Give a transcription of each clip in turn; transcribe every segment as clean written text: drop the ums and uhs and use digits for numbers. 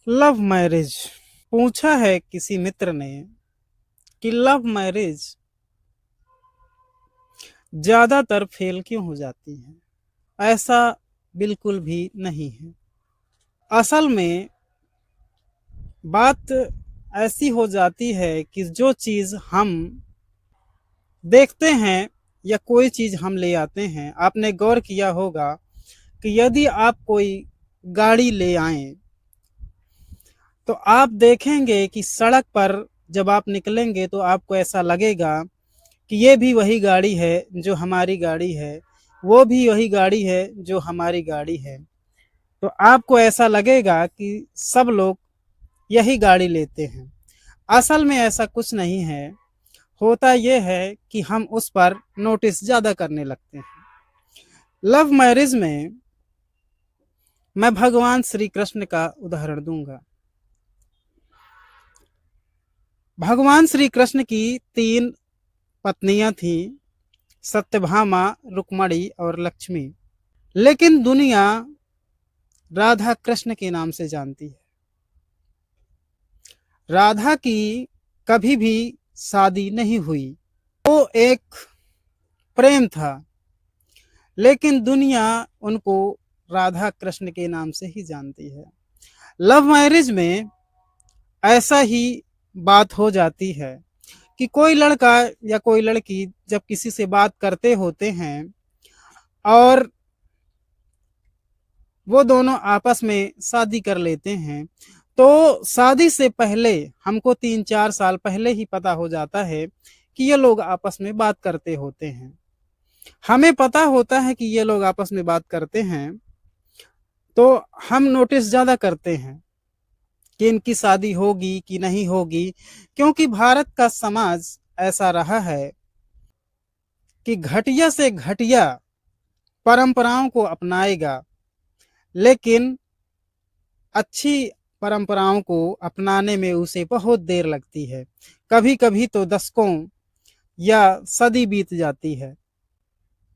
Love marriage. पूछा है किसी मित्र ने कि लव मैरिज ज्यादातर फेल क्यों हो जाती है। ऐसा बिल्कुल भी नहीं है। असल में बात ऐसी हो जाती है कि जो चीज हम देखते हैं या कोई चीज हम ले आते हैं, आपने गौर किया होगा कि यदि आप कोई गाड़ी ले आए तो आप देखेंगे कि सड़क पर जब आप निकलेंगे तो आपको ऐसा लगेगा कि ये भी वही गाड़ी है जो हमारी गाड़ी है, वो भी वही गाड़ी है जो हमारी गाड़ी है। तो आपको ऐसा लगेगा कि सब लोग यही गाड़ी लेते हैं। असल में ऐसा कुछ नहीं है। होता यह है कि हम उस पर नोटिस ज्यादा करने लगते हैं। लव मैरिज में मैं भगवान श्री कृष्ण का उदाहरण दूंगा। भगवान श्री कृष्ण की 3 पत्नियां थीं, सत्यभामा, रुक्मणी और लक्ष्मी। लेकिन दुनिया राधा कृष्ण के नाम से जानती है। राधा की कभी भी शादी नहीं हुई। वो एक प्रेम था, लेकिन दुनिया उनको राधा कृष्ण के नाम से ही जानती है। लव मैरिज में ऐसा ही बात हो जाती है कि कोई लड़का या कोई लड़की जब किसी से बात करते होते हैं और वो दोनों आपस में शादी कर लेते हैं, तो शादी से पहले हमको 3-4 साल पहले ही पता हो जाता है कि ये लोग आपस में बात करते होते हैं। हमें पता होता है कि ये लोग आपस में बात करते हैं, तो हम नोटिस ज्यादा करते हैं कि इनकी शादी होगी कि नहीं होगी, क्योंकि भारत का समाज ऐसा रहा है कि घटिया से घटिया परंपराओं को अपनाएगा, लेकिन अच्छी परंपराओं को अपनाने में उसे बहुत देर लगती है। कभी कभी तो दशकों या सदी बीत जाती है।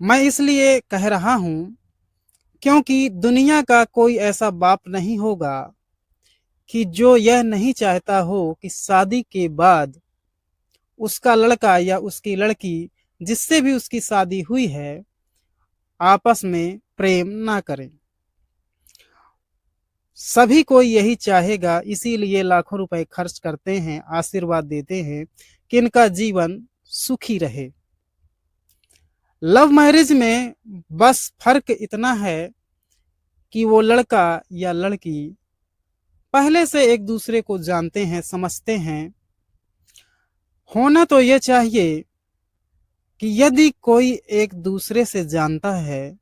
मैं इसलिए कह रहा हूं क्योंकि दुनिया का कोई ऐसा बाप नहीं होगा कि जो यह नहीं चाहता हो कि शादी के बाद उसका लड़का या उसकी लड़की जिससे भी उसकी शादी हुई है आपस में प्रेम ना करें। सभी कोई यही चाहेगा, इसीलिए लाखों रुपए खर्च करते हैं, आशीर्वाद देते हैं कि इनका जीवन सुखी रहे। लव मैरिज में बस फर्क इतना है कि वो लड़का या लड़की पहले से एक दूसरे को जानते हैं, समझते हैं। होना तो ये चाहिए कि यदि कोई एक दूसरे से जानता है,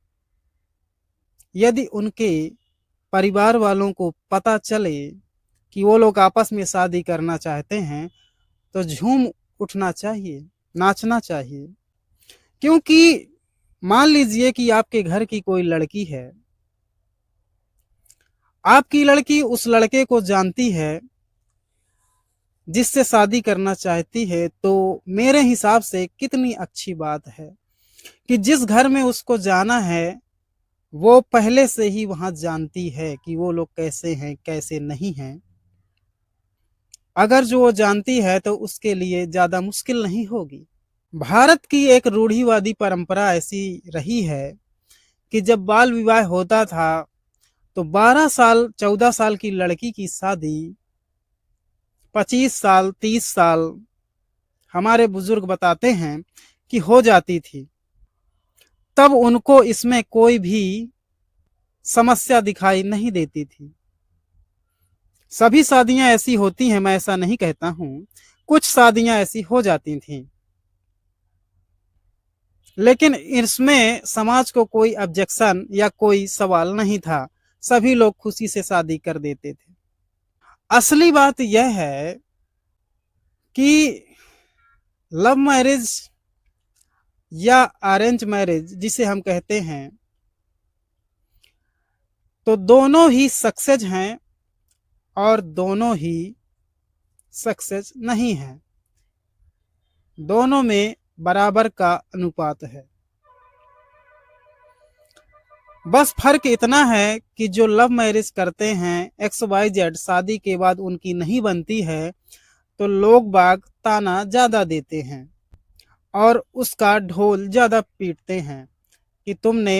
यदि उनके परिवार वालों को पता चले कि वो लोग आपस में शादी करना चाहते हैं, तो झूम उठना चाहिए, नाचना चाहिए। क्योंकि मान लीजिए कि आपके घर की कोई लड़की है, आपकी लड़की उस लड़के को जानती है जिससे शादी करना चाहती है, तो मेरे हिसाब से कितनी अच्छी बात है कि जिस घर में उसको जाना है वो पहले से ही वहां जानती है कि वो लोग कैसे हैं कैसे नहीं हैं। अगर जो वो जानती है तो उसके लिए ज्यादा मुश्किल नहीं होगी। भारत की एक रूढ़िवादी परंपरा ऐसी रही है कि जब बाल विवाह होता था तो 12 साल 14 साल की लड़की की शादी 25 साल 30 साल हमारे बुजुर्ग बताते हैं कि हो जाती थी। तब उनको इसमें कोई भी समस्या दिखाई नहीं देती थी। सभी शादियां ऐसी होती हैं, मैं ऐसा नहीं कहता हूं, कुछ शादियां ऐसी हो जाती थीं, लेकिन इसमें समाज को कोई ऑब्जेक्शन या कोई सवाल नहीं था। सभी लोग खुशी से शादी कर देते थे। असली बात यह है कि लव मैरिज या अरेंज मैरिज जिसे हम कहते हैं, तो दोनों ही सक्सेस हैं और दोनों ही सक्सेस नहीं है। दोनों में बराबर का अनुपात है। बस फर्क इतना है कि जो लव मैरिज करते हैं XYZ, शादी के बाद उनकी नहीं बनती है तो लोग बाग ताना ज्यादा देते हैं और उसका ढोल ज्यादा पीटते हैं कि तुमने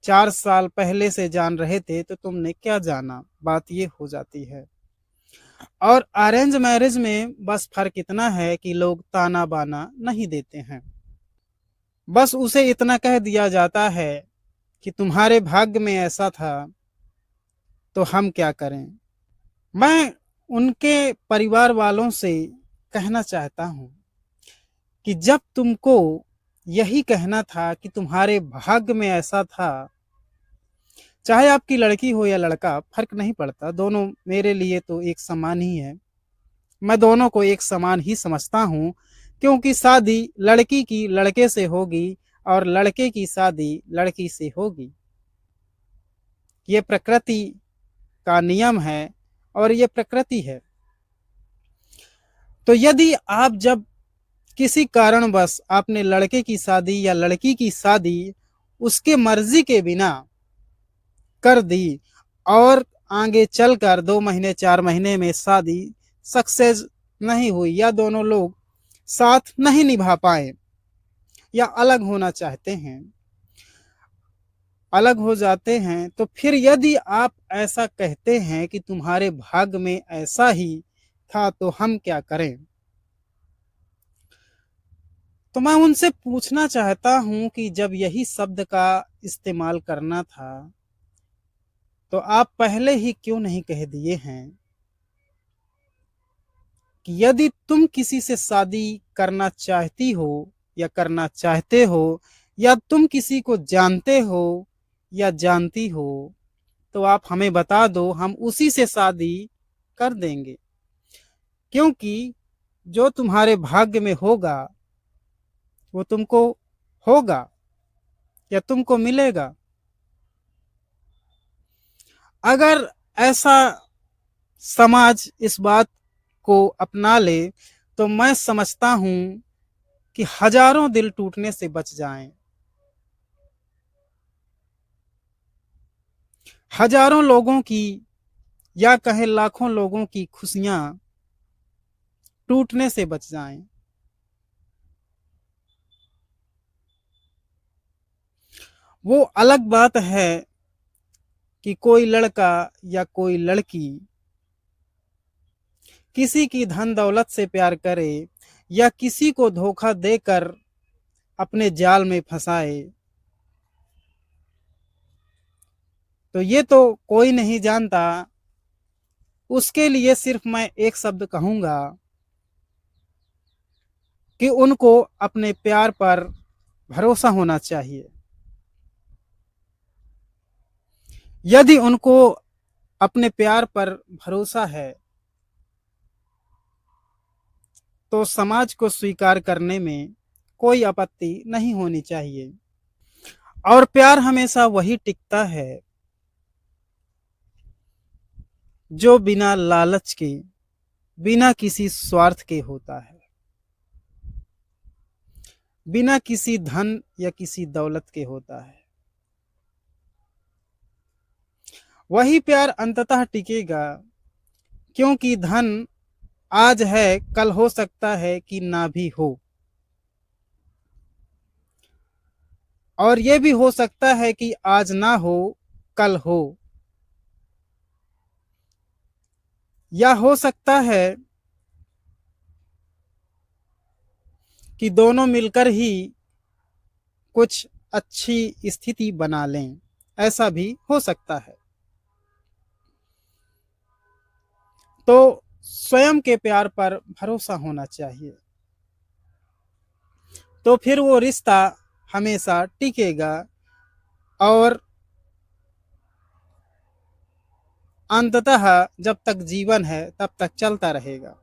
4 साल पहले से जान रहे थे तो तुमने क्या जाना, बात ये हो जाती है। और अरेंज मैरिज में बस फर्क इतना है कि लोग ताना बाना नहीं देते हैं, बस उसे इतना कह दिया जाता है कि तुम्हारे भाग्य में ऐसा था तो हम क्या करें। मैं उनके परिवार वालों से कहना चाहता हूं कि जब तुमको यही कहना था कि तुम्हारे भाग्य में ऐसा था, चाहे आपकी लड़की हो या लड़का फर्क नहीं पड़ता, दोनों मेरे लिए तो एक समान ही है। मैं दोनों को एक समान ही समझता हूँ, क्योंकि शादी लड़की की लड़के से होगी और लड़के की शादी लड़की से होगी। ये प्रकृति का नियम है और ये प्रकृति है। तो यदि आप जब किसी कारणवश आपने लड़के की शादी या लड़की की शादी उसके मर्जी के बिना कर दी और आगे चलकर 2 महीने 4 महीने में शादी सक्सेस नहीं हुई या दोनों लोग साथ नहीं निभा पाए या अलग होना चाहते हैं, अलग हो जाते हैं, तो फिर यदि आप ऐसा कहते हैं कि तुम्हारे भाग्य में ऐसा ही था तो हम क्या करें, तो मैं उनसे पूछना चाहता हूं कि जब यही शब्द का इस्तेमाल करना था तो आप पहले ही क्यों नहीं कह दिए हैं कि यदि तुम किसी से शादी करना चाहती हो या करना चाहते हो या तुम किसी को जानते हो या जानती हो तो आप हमें बता दो, हम उसी से शादी कर देंगे, क्योंकि जो तुम्हारे भाग्य में होगा वो तुमको होगा या तुमको मिलेगा। अगर ऐसा समाज इस बात को अपना ले तो मैं समझता हूं कि हजारों दिल टूटने से बच जाएं, हजारों लोगों की या कहे लाखों लोगों की खुशियां टूटने से बच जाएं। वो अलग बात है कि कोई लड़का या कोई लड़की किसी की धन दौलत से प्यार करे या किसी को धोखा देकर अपने जाल में फंसाए, तो ये तो कोई नहीं जानता। उसके लिए सिर्फ मैं एक शब्द कहूंगा कि उनको अपने प्यार पर भरोसा होना चाहिए। यदि उनको अपने प्यार पर भरोसा है तो समाज को स्वीकार करने में कोई आपत्ति नहीं होनी चाहिए। और प्यार हमेशा वही टिकता है जो बिना लालच के, बिना किसी स्वार्थ के होता है, बिना किसी धन या किसी दौलत के होता है। वही प्यार अंततः टिकेगा, क्योंकि धन आज है कल हो सकता है कि ना भी हो, और यह भी हो सकता है कि आज ना हो कल हो, या हो सकता है कि दोनों मिलकर ही कुछ अच्छी स्थिति बना लें, ऐसा भी हो सकता है। तो स्वयं के प्यार पर भरोसा होना चाहिए, तो फिर वो रिश्ता हमेशा टिकेगा और अंततः जब तक जीवन है तब तक चलता रहेगा।